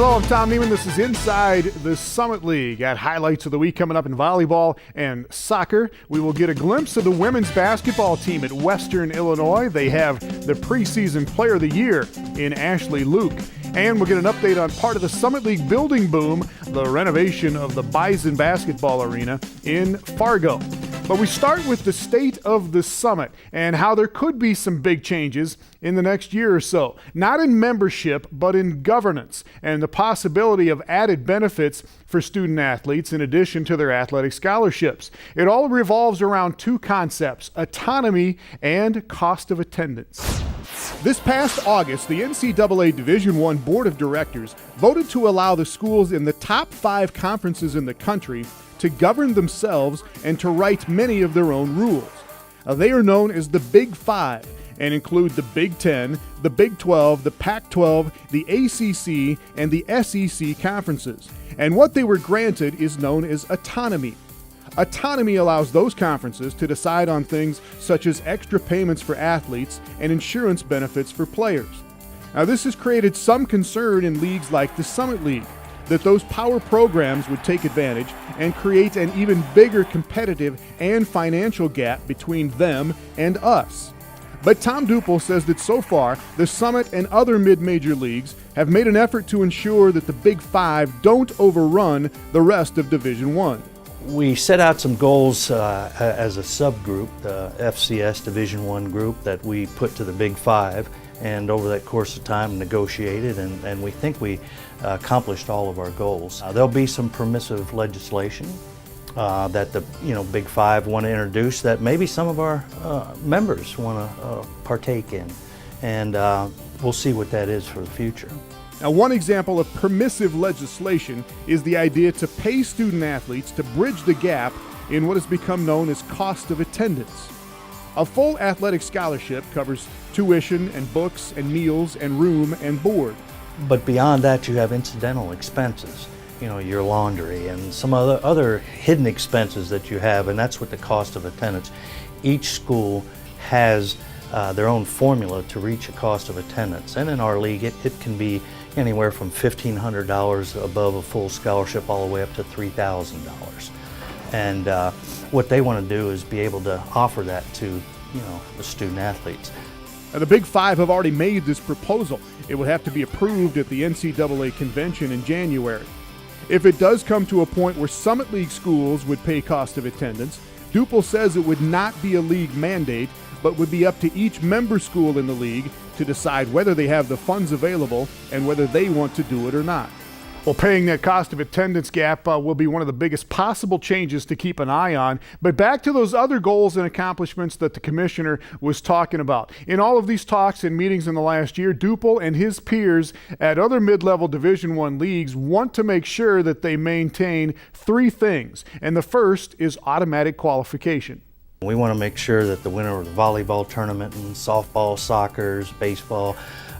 Hello, I'm Tom Neiman. This is Inside the Summit League. Got highlights of the week coming up in volleyball and soccer. We will get a glimpse of the women's basketball team at Western Illinois. They have the preseason player of the year in Ashley Luke. And we'll get an update on part of the Summit League building boom, the renovation of the Bison basketball arena in Fargo. But we start with the state of the Summit and how there could be some big changes in the next year or so. Not in membership, but in governance and the possibility of added benefits for student athletes in addition to their athletic scholarships. It all revolves around two concepts: autonomy and cost of attendance. This past August, the NCAA Division I Board of Directors voted to allow the schools in the top 5 conferences in the country to govern themselves and to write many of their own rules. They are known as the Big Five and include the Big Ten, the Big 12, the Pac-12, the ACC, and the SEC conferences. And what they were granted is known as autonomy. Autonomy allows those conferences to decide on things such as extra payments for athletes and insurance benefits for players. Now, this has created some concern in leagues like the Summit League that those power programs would take advantage and create an even bigger competitive and financial gap between them and us. But Tom Douple says that so far, the Summit and other mid-major leagues have made an effort to ensure that the Big Five don't overrun the rest of Division I. We set out some goals as a subgroup, the FCS Division I group, that we put to the Big Five, and over that course of time negotiated, and we think we accomplished all of our goals. There'll be some permissive legislation that the Big Five want to introduce that maybe some of our members want to partake in, and we'll see what that is for the future. Now, one example of permissive legislation is the idea to pay student athletes to bridge the gap in what has become known as cost of attendance. A full athletic scholarship covers tuition and books and meals and room and board. But beyond that, you have incidental expenses, your laundry and some other hidden expenses that you have, and that's what the cost of attendance. Each school has their own formula to reach a cost of attendance, and in our league it can be anywhere from $1,500 above a full scholarship all the way up to $3,000. And what they want to do is be able to offer that to the student athletes. Now, the Big Five have already made this proposal. It would have to be approved at the NCAA convention in January. If it does come to a point where Summit League schools would pay cost of attendance, Douple says it would not be a league mandate, but would be up to each member school in the league to decide whether they have the funds available and whether they want to do it or not. Well, paying that cost of attendance gap will be one of the biggest possible changes to keep an eye on. But back to those other goals and accomplishments that the commissioner was talking about. In all of these talks and meetings in the last year, Douple and his peers at other mid-level Division I leagues want to make sure that they maintain 3 things. And the first is automatic qualification. We want to make sure that the winner of the volleyball tournament and softball, soccer, baseball,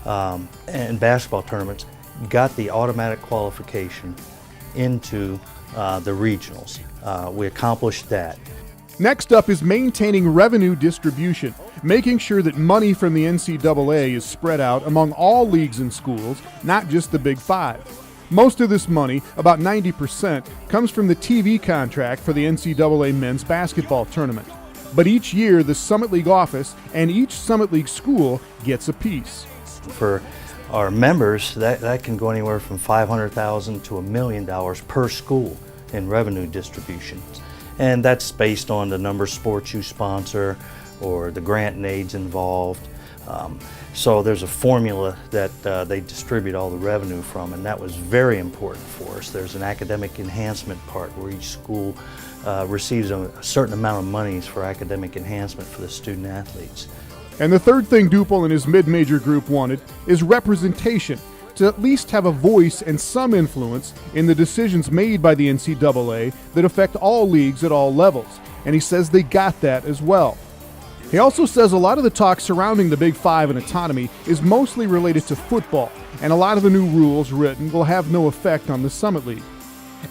and basketball tournaments got the automatic qualification into the regionals. We accomplished that. Next up is maintaining revenue distribution, making sure that money from the NCAA is spread out among all leagues and schools, not just the Big Five. Most of this money, about 90%, comes from the TV contract for the NCAA men's basketball tournament. But each year, the Summit League office and each Summit League school gets a piece. For our members, that can go anywhere from $500,000 to $1 million per school in revenue distributions. And that's based on the number of sports you sponsor or the grant and aids involved. So there's a formula that they distribute all the revenue from, and that was very important for us. There's an academic enhancement part where each school receives a certain amount of monies for academic enhancement for the student athletes. And the third thing Douple and his mid-major group wanted is representation, to at least have a voice and some influence in the decisions made by the NCAA that affect all leagues at all levels. And he says they got that as well. He also says a lot of the talk surrounding the Big Five and autonomy is mostly related to football, and a lot of the new rules written will have no effect on the Summit League.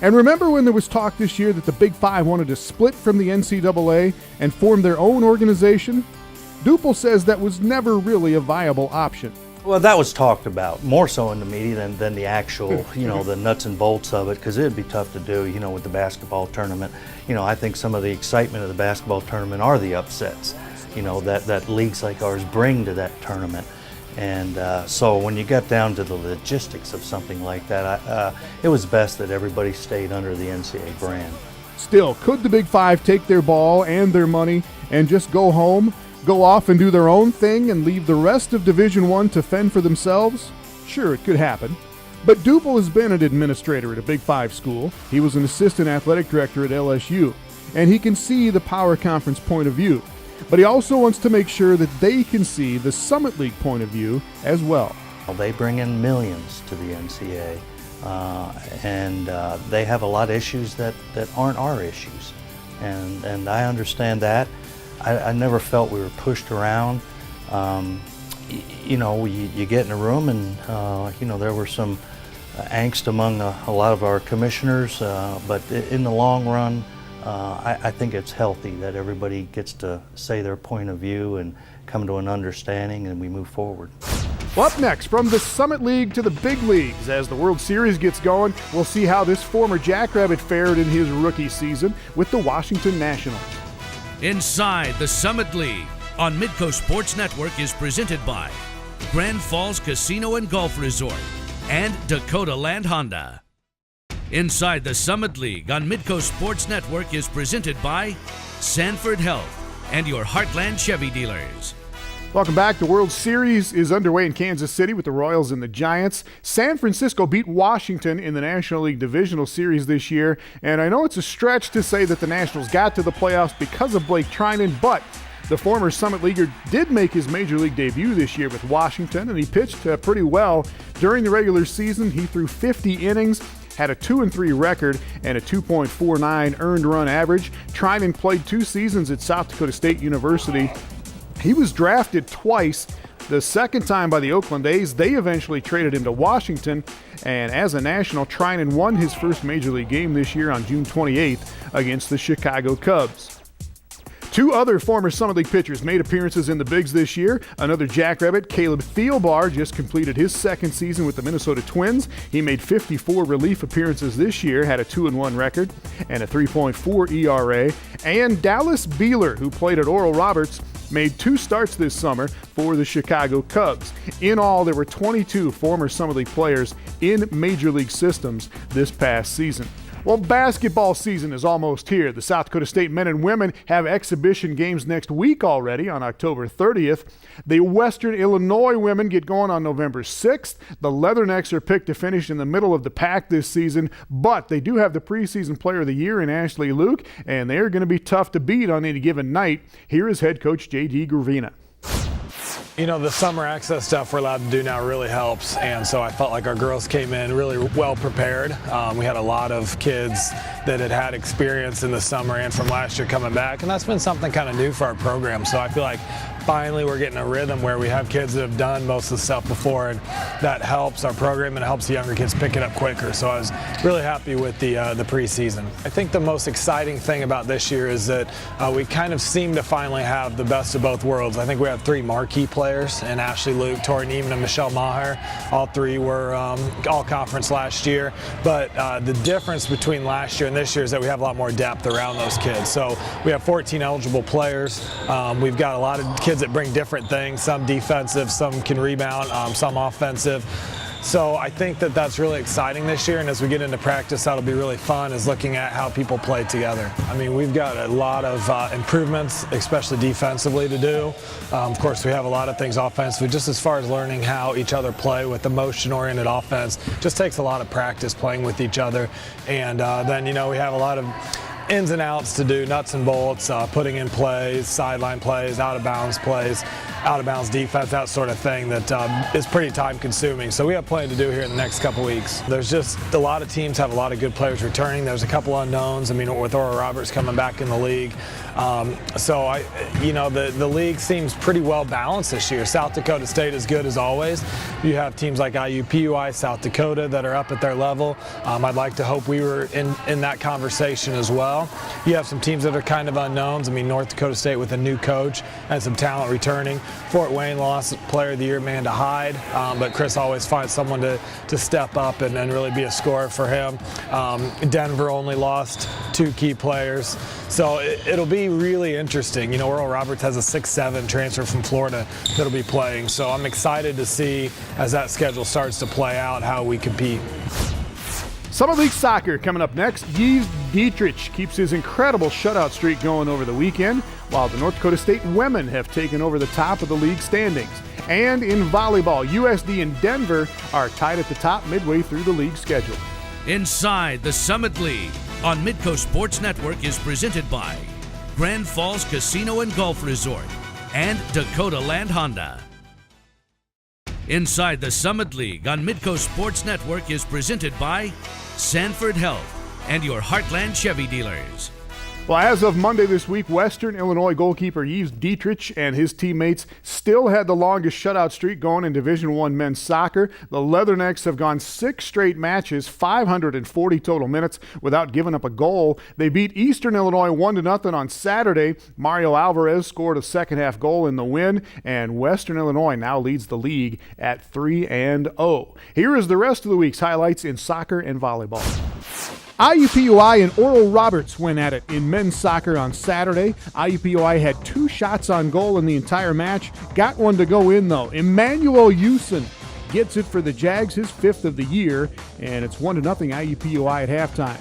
And remember when there was talk this year that the Big Five wanted to split from the NCAA and form their own organization? Douple says that was never really a viable option. Well, that was talked about more so in the media than the actual, the nuts and bolts of it, because it'd be tough to do, with the basketball tournament. I think some of the excitement of the basketball tournament are the upsets, that leagues like ours bring to that tournament. And so when you got down to the logistics of something like that, it was best that everybody stayed under the NCAA brand. Still, could the Big Five take their ball and their money and just go home, go off and do their own thing and leave the rest of Division I to fend for themselves? Sure, it could happen. But Douple has been an administrator at a Big Five school. He was an assistant athletic director at LSU, and he can see the Power Conference point of view. But he also wants to make sure that they can see the Summit League point of view as well. They bring in millions to the NCAA, and they have a lot of issues that aren't our issues. And I understand that. I never felt we were pushed around. You get in a room and, there were some angst among a lot of our commissioners, but in the long run, I think it's healthy that everybody gets to say their point of view and come to an understanding, and we move forward. Well, up next, from the Summit League to the big leagues, as the World Series gets going, we'll see how this former Jackrabbit fared in his rookie season with the Washington Nationals. Inside the Summit League on Midco Sports Network is presented by Grand Falls Casino and Golf Resort and Dakota Land Honda. Inside the Summit League on Midco Sports Network is presented by Sanford Health and your Heartland Chevy dealers. Welcome back. The World Series is underway in Kansas City with the Royals and the Giants. San Francisco beat Washington in the National League Divisional Series this year, and I know it's a stretch to say that the Nationals got to the playoffs because of Blake Trinan, but the former Summit Leaguer did make his Major League debut this year with Washington, and he pitched pretty well. During the regular season, he threw 50 innings, had a 2-3 record and a 2.49 earned run average. Trinan played 2 seasons at South Dakota State University. He was drafted twice. The second time by the Oakland A's. They eventually traded him to Washington, and as a National, Trinan won his first Major League game this year on June 28th against the Chicago Cubs. 2 other former Summit League pitchers made appearances in the bigs this year. Another Jackrabbit, Caleb Thielbar, just completed his second season with the Minnesota Twins. He made 54 relief appearances this year, had a 2-1 record and a 3.4 ERA. And Dallas Beeler, who played at Oral Roberts, made 2 starts this summer for the Chicago Cubs. In all, there were 22 former Summit League players in Major League systems this past season. Well, basketball season is almost here. The South Dakota State men and women have exhibition games next week already on October 30th. The Western Illinois women get going on November 6th. The Leathernecks are picked to finish in the middle of the pack this season, but they do have the preseason player of the year in Ashley Luke, and they're going to be tough to beat on any given night. Here is head coach J.D. Gravina. The summer access stuff we're allowed to do now really helps, and so I felt like our girls came in really well prepared. We had a lot of kids that had experience in the summer and from last year coming back, and that's been something kind of new for our program. So I feel like finally we're getting a rhythm where we have kids that have done most of the stuff before, and that helps our program and it helps the younger kids pick it up quicker. So I was really happy with the preseason. I think the most exciting thing about this year is that we kind of seem to finally have the best of both worlds. I think we have 3 marquee players in Ashley Luke, Tori Neiman, and Michelle Maher. All 3 were all conference last year, but the difference between last year and this year is that we have a lot more depth around those kids. So we have 14 eligible players. We've got a lot of kids that bring different things, some defensive, some can rebound, some offensive. So I think that that's really exciting this year, and as we get into practice, that'll be really fun, is looking at how people play together. I mean, we've got a lot of improvements, especially defensively, to do. Of course, we have a lot of things offensively, just as far as learning how each other play with the motion-oriented offense. Just takes a lot of practice playing with each other, and then, we have a lot of ins and outs to do, nuts and bolts, putting in plays, sideline plays, out of bounds plays, out of bounds defense, that sort of thing that is pretty time consuming. So we have plenty to do here in the next couple weeks. There's just a lot of teams have a lot of good players returning. There's a couple unknowns. I mean, with Oral Roberts coming back in the league. The league seems pretty well balanced this year. South Dakota State is good as always. You have teams like IU, PUI, South Dakota that are up at their level. I'd like to hope we were in that conversation as well. You have some teams that are kind of unknowns. I mean, North Dakota State with a new coach and some talent returning. Fort Wayne lost Player of the Year man to Hyde, but Chris always finds someone to step up and really be a scorer for him. Denver only lost 2 key players. So it'll be really interesting. You know, Oral Roberts has a 6'7" transfer from Florida that'll be playing. So I'm excited to see, as that schedule starts to play out, how we compete. Summit League Soccer coming up next. Yves Dietrich keeps his incredible shutout streak going over the weekend, while the North Dakota State women have taken over the top of the league standings. And in volleyball, USD and Denver are tied at the top midway through the league schedule. Inside the Summit League on Midco Sports Network is presented by Grand Falls Casino and Golf Resort and Dakota Land Honda. Inside the Summit League on Midco Sports Network is presented by Sanford Health and your Heartland Chevy dealers. Well, as of Monday this week, Western Illinois goalkeeper Yves Dietrich and his teammates still had the longest shutout streak going in Division I men's soccer. The Leathernecks have gone 6 straight matches, 540 total minutes without giving up a goal. They beat Eastern Illinois 1-0 on Saturday. Mario Alvarez scored a second-half goal in the win, and Western Illinois now leads the league at 3-0. Here is the rest of the week's highlights in soccer and volleyball. IUPUI and Oral Roberts went at it in men's soccer on Saturday. IUPUI had 2 shots on goal in the entire match. Got one to go in, though. Emmanuel Usen gets it for the Jags, his 5th of the year, and it's 1-0 IUPUI at halftime.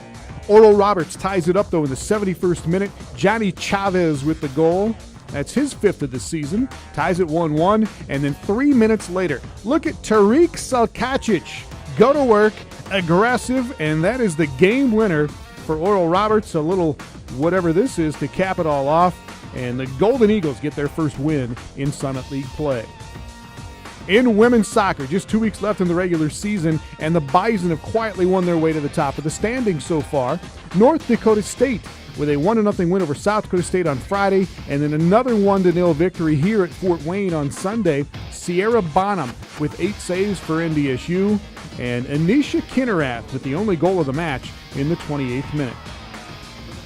Oral Roberts ties it up, though, in the 71st minute. Johnny Chavez with the goal. That's his 5th of the season. Ties it 1-1, and then 3 minutes later, look at Tariq Salkacic. Go to work, aggressive, and that is the game winner for Oral Roberts. A little whatever this is to cap it all off, and the Golden Eagles get their first win in Summit League play. In women's soccer, just 2 weeks left in the regular season, and the Bison have quietly won their way to the top of the standings so far. North Dakota State with a 1-0 win over South Dakota State on Friday, and then another 1-0 victory here at Fort Wayne on Sunday. Sierra Bonham with 8 saves for NDSU, and Anisha Kinnerath with the only goal of the match in the 28th minute.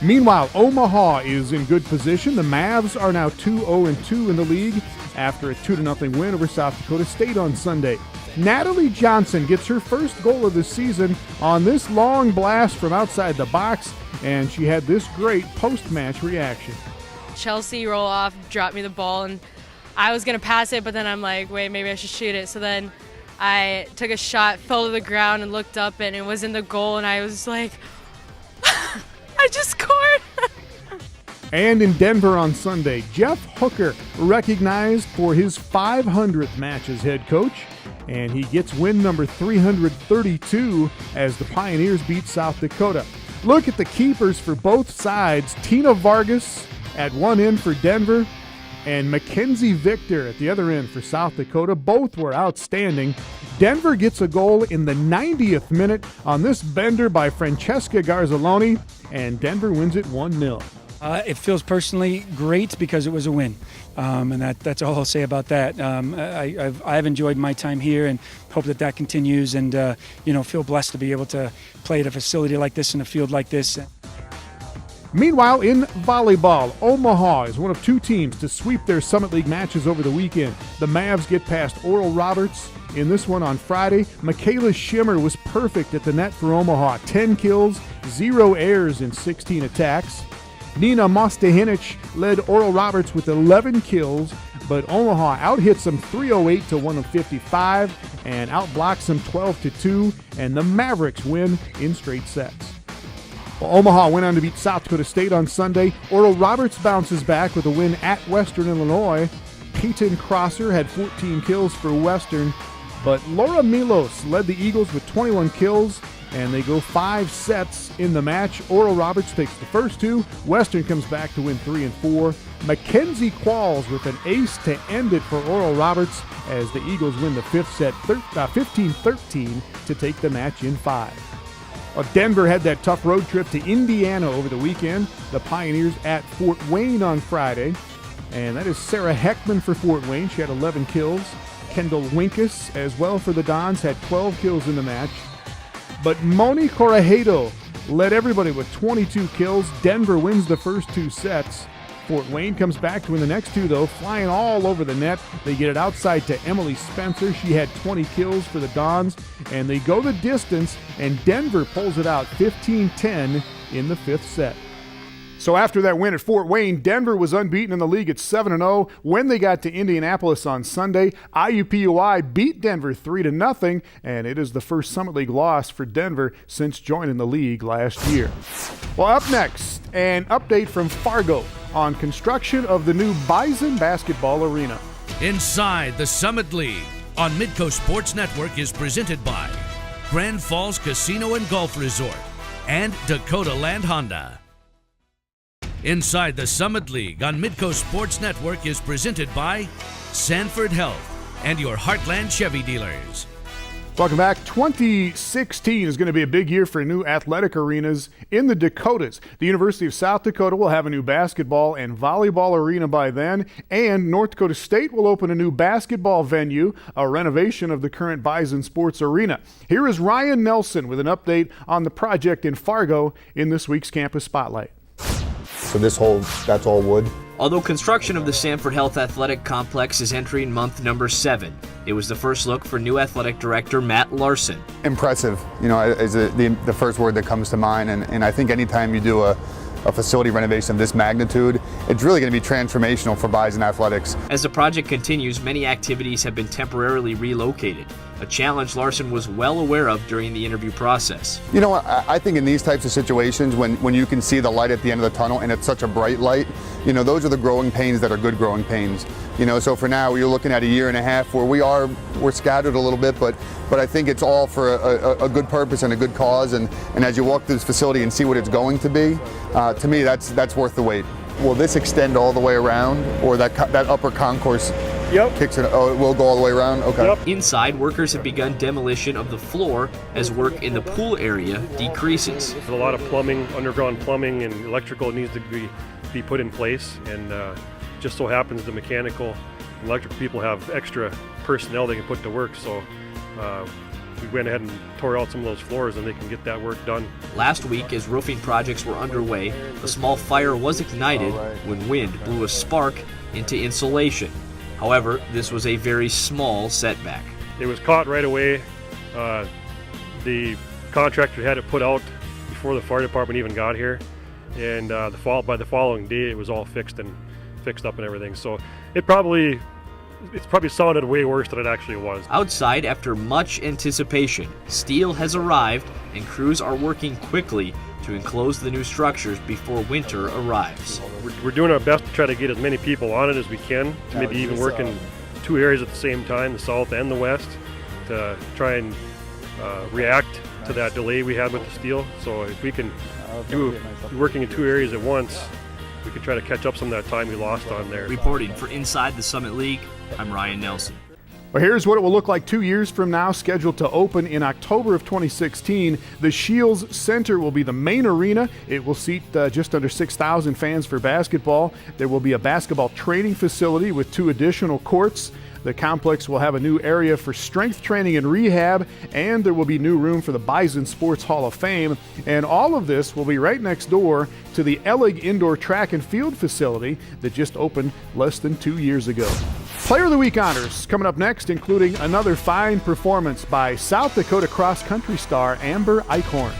Meanwhile, Omaha is in good position. The Mavs are now 2-0-2 in the league after a 2-0 win over South Dakota State on Sunday. Natalie Johnson gets her first goal of the season on this long blast from outside the box, and she had this great post-match reaction. Chelsea roll off, dropped me the ball, and I was going to pass it, but then I'm like, wait, maybe I should shoot it. So then I took a shot, fell to the ground, and looked up, and it was in the goal, and I was like, I just scored. And in Denver on Sunday, Jeff Hooker recognized for his 500th match as head coach, and he gets win number 332 as the Pioneers beat South Dakota. Look at the keepers for both sides. Tina Vargas at one end for Denver, and Mackenzie Victor at the other end for South Dakota. Both were outstanding. Denver gets a goal in the 90th minute on this bender by Francesca Garzaloni, and Denver wins it 1-0. It feels personally great because it was a win, and that's all I'll say about that. I've enjoyed my time here and hope that continues, and feel blessed to be able to play at a facility like this in a field like this. Meanwhile, in volleyball, Omaha is one of 2 teams to sweep their Summit League matches over the weekend. The Mavs get past Oral Roberts in this one on Friday. Michaela Schimmer was perfect at the net for Omaha. 10 kills, 0 errors in 16 attacks. Nina Mostahinic led Oral Roberts with 11 kills, but Omaha outhits them 308 to 155 and outblocks them 12-2, and the Mavericks win in straight sets. Well, Omaha went on to beat South Dakota State on Sunday. Oral Roberts bounces back with a win at Western Illinois. Peyton Crosser had 14 kills for Western, but Laura Milos led the Eagles with 21 kills, and they go 5 sets in the match. Oral Roberts takes the first 2. Western comes back to win 3 and 4. Mackenzie Qualls with an ace to end it for Oral Roberts as the Eagles win the 5th set 15-13 to take the match in 5. Well, Denver had that tough road trip to Indiana over the weekend. The Pioneers at Fort Wayne on Friday. And that is Sarah Heckman for Fort Wayne. She had 11 kills. Kendall Winkus as well for the Dons had 12 kills in the match. But Moni Correjedo led everybody with 22 kills. Denver wins the first 2 sets. Fort Wayne comes back to win the next two, though, flying all over the net. They get it outside to Emily Spencer. She had 20 kills for the Dons, and they go the distance, and Denver pulls it out 15-10 in the fifth set. So after that win at Fort Wayne, Denver was unbeaten in the league at 7-0. When they got to Indianapolis on Sunday, IUPUI beat Denver 3-0, and it is the first Summit League loss for Denver since joining the league last year. Well, up next, an update from Fargo on construction of the new Bison basketball arena. Inside the Summit League on Midco Sports Network is presented by Grand Falls Casino and Golf Resort and Dakota Land Honda. Inside the Summit League on Midco Sports Network is presented by Sanford Health and your Heartland Chevy dealers. Welcome back. 2016 is going to be a big year for new athletic arenas in the Dakotas. The University of South Dakota will have a new basketball and volleyball arena by then, and North Dakota State will open a new basketball venue, a renovation of the current Bison Sports Arena. Here is Ryan Nelson with an update on the project in Fargo in this week's Campus Spotlight. So that's all wood. Although construction of the Sanford Health Athletic Complex is entering month number 7, it was the first look for new athletic director Matt Larson. Impressive, is the first word that comes to mind. And I think anytime you do a facility renovation of this magnitude, it's really going to be transformational for Bison Athletics. As the project continues, many activities have been temporarily relocated, a challenge Larson was well aware of during the interview process. You know what, I think in these types of situations, when you can see the light at the end of the tunnel and it's such a bright light, those are the growing pains that are good growing pains. So for now, you're looking at a year and a half where we're scattered a little bit, but I think it's all for a good purpose and a good cause. And as you walk through this facility and see what it's going to be, to me, that's worth the wait. Will this extend all the way around, or that upper concourse kicks it? Oh, it will go all the way around? Okay. Yep. Inside, workers have begun demolition of the floor as work in the pool area decreases. There's a lot of plumbing, underground plumbing and electrical needs to be put in place, and just so happens the mechanical and electrical people have extra personnel they can put to work, so we went ahead and tore out some of those floors and they can get that work done. Last week, as roofing projects were underway, a small fire was ignited when wind blew a spark into insulation. However, this was a very small setback. It was caught right away. The contractor had it put out before the fire department even got here, and by the following day it was all fixed up and everything. So it's probably sounded way worse than it actually was. Outside, after much anticipation, steel has arrived and crews are working quickly to enclose the new structures before winter arrives. We're doing our best to try to get as many people on it as we can, to maybe even work in 2 areas at the same time, the south and the west, to try and react to that delay we had with the steel. So if we can do working in 2 areas at once, we could try to catch up some of that time we lost on there. Reporting for Inside the Summit League, I'm Ryan Nelson. Well, here's what it will look like 2 years from now, scheduled to open in October of 2016. The Shields Center will be the main arena. It will seat just under 6,000 fans for basketball. There will be a basketball training facility with 2 additional courts. The complex will have a new area for strength training and rehab, and there will be new room for the Bison Sports Hall of Fame. And all of this will be right next door to the Ellig Indoor Track and Field facility that just opened less than 2 years ago. Player of the Week honors coming up next, including another fine performance by South Dakota cross-country star Amber Eichhorn.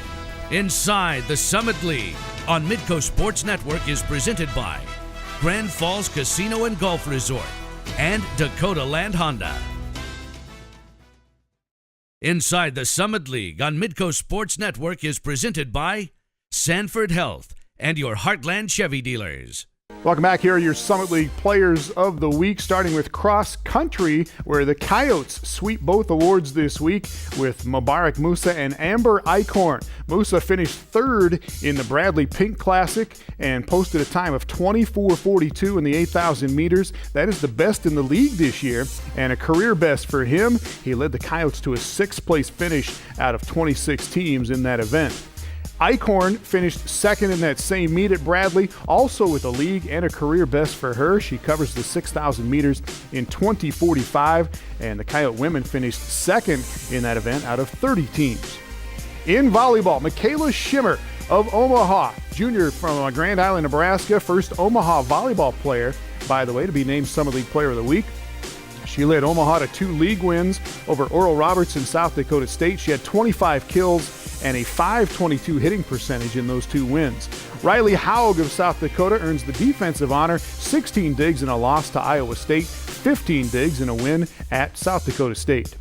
Inside the Summit League on Midco Sports Network is presented by Grand Falls Casino and Golf Resort and Dakota Land Honda. Inside the Summit League on Midco Sports Network is presented by Sanford Health and your Heartland Chevy dealers. Welcome back. Here are your Summit League Players of the Week, starting with cross country, where the Coyotes sweep both awards this week with Mubarak Musa and Amber Eichhorn. Musa finished third in the Bradley Pink Classic and posted a time of 24:42 in the 8,000 meters. That is the best in the league this year and a career best for him. He led the Coyotes to a 6th place finish out of 26 teams in that event. Eichhorn finished second in that same meet at Bradley, also with a league and a career best for her. She covers the 6,000 meters in 20:45, and the Coyote women finished second in that event out of 30 teams. In volleyball, Michaela Schimmer of Omaha, junior from Grand Island, Nebraska, first Omaha volleyball player, by the way, to be named Summit League Player of the Week. She led Omaha to 2 league wins over Oral Roberts and South Dakota State. She had 25 kills and a .522 hitting percentage in those 2 wins. Riley Haug of South Dakota earns the defensive honor, 16 digs in a loss to Iowa State, 15 digs in a win at South Dakota State.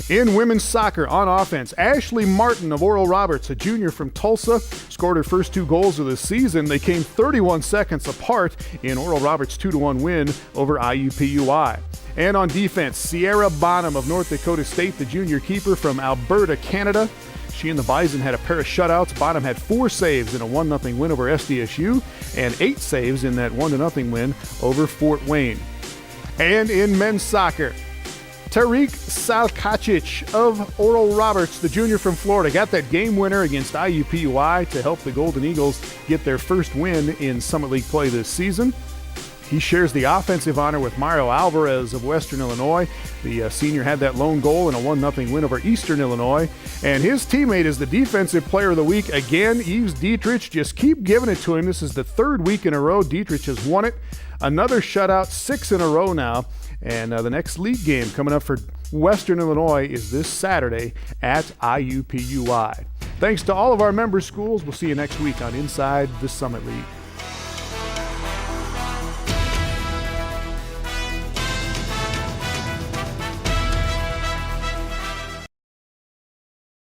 In women's soccer on offense, Ashley Martin of Oral Roberts, a junior from Tulsa, scored her first 2 goals of the season. They came 31 seconds apart in Oral Roberts' 2-1 win over IUPUI. And on defense, Sierra Bonham of North Dakota State, the junior keeper from Alberta, Canada. She and the Bison had a pair of shutouts. Bonham had 4 saves in a 1-0 win over SDSU and 8 saves in that 1-0 win over Fort Wayne. And in men's soccer, Tariq Salkacic of Oral Roberts, the junior from Florida, got that game winner against IUPUI to help the Golden Eagles get their first win in Summit League play this season. He shares the offensive honor with Mario Alvarez of Western Illinois. The senior had that lone goal in a 1-0 win over Eastern Illinois. And his teammate is the defensive player of the week again, Yves Dietrich. Just keep giving it to him. This is the 3rd week in a row Dietrich has won it. Another shutout, 6 in a row now. And the next league game coming up for Western Illinois is this Saturday at IUPUI. Thanks to all of our member schools. We'll see you next week on Inside the Summit League.